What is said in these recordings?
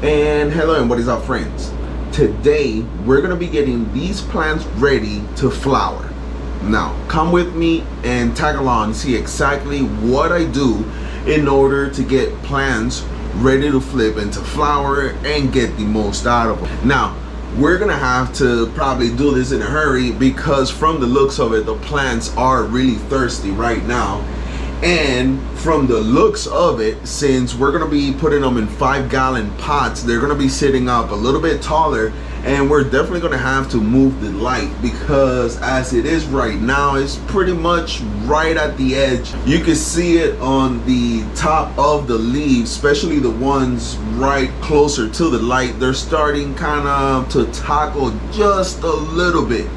And hello, and what is up, friends? Today we're gonna be getting these plants ready to flower. Now come with me and tag along and see exactly what I do in order to get plants ready to flip into flower and get the most out of them. Now we're gonna have to probably do this in a hurry because from the looks of it, the plants are really thirsty right now. And from the looks of it, since we're gonna be putting them in 5-gallon pots, they're gonna be sitting up a little bit taller, and we're definitely gonna have to move the light because as it is right now, it's pretty much right at the edge. You can see it on the top of the leaves, especially the ones right closer to the light. They're starting kind of to toggle just a little bit.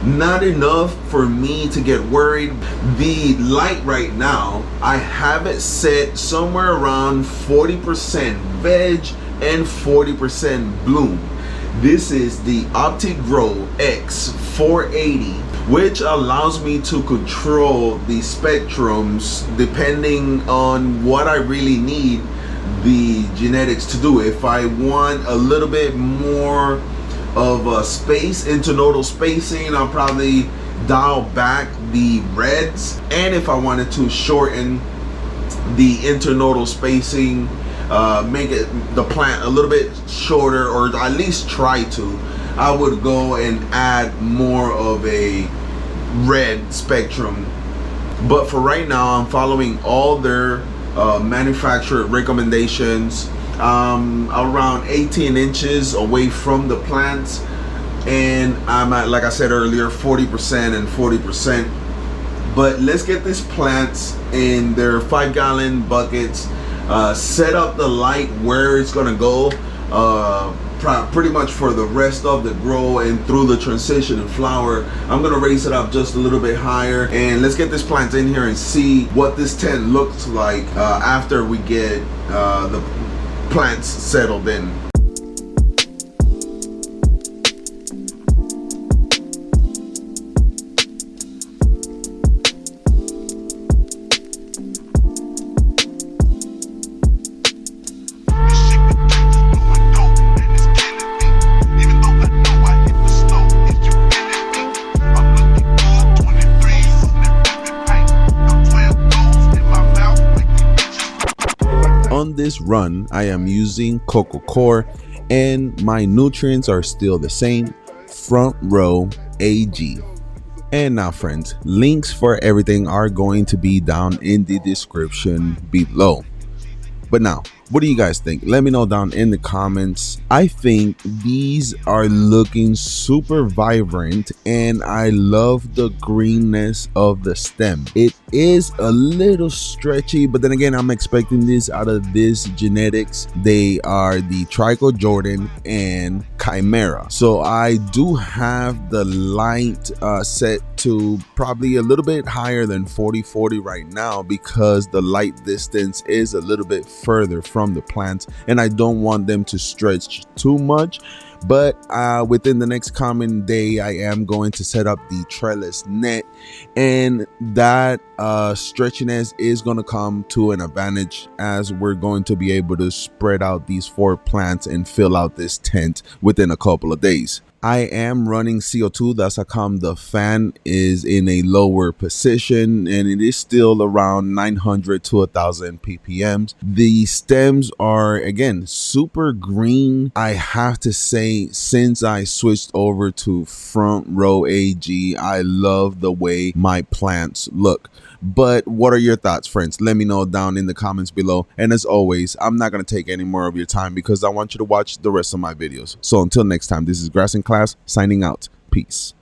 Not enough for me to get worried. The light right now, I have it set somewhere around 40% veg and 40% bloom. This is the OptigrowX480, which allows me to control the spectrums depending on what I really need the genetics to do. If I want a little bit more of space, internodal spacing, I'll probably dial back the reds, and if I wanted to shorten the internodal spacing, make it the plant a little bit shorter, or at least try to, I would go and add more of a red spectrum. But for right now, I'm following all their manufacturer recommendations. Around 18 inches away from the plants, and I'm at, like I said earlier, 40% and 40%. But let's get these plants in their 5-gallon buckets, set up the light where it's gonna go pretty much for the rest of the grow and through the transition and flower. I'm gonna raise it up just a little bit higher, and let's get this plant in here and see what this tent looks like after we get the plants settled in. On this run, I am using Coco Core, and my nutrients are still the same, Front Row AG. And now, friends, links for everything are going to be down in the description below. But now, what do you guys think? Let me know down in the comments. I think these are looking super vibrant, and I love the greenness of the stem. It is a little stretchy, but then again, I'm expecting this out of this genetics. They are the Trico Jordan and Chimera. So I do have the light set to probably a little bit higher than 40-40 right now because the light distance is a little bit further from the plants, and I don't want them to stretch too much. But within the next coming day, I am going to set up the trellis net, and that stretchiness is going to come to an advantage as we're going to be able to spread out these 4 plants and fill out this tent within a couple of days. I am running CO2, that's how come the fan is in a lower position, and it is still around 900 to 1000 ppms. The stems are, again, super green. I have to say, since I switched over to Front Row AG, I love the way my plants look. But what are your thoughts, friends? Let me know down in the comments below. And as always, I'm not going to take any more of your time because I want you to watch the rest of my videos. So until next time, this is Grass in Class signing out. Peace.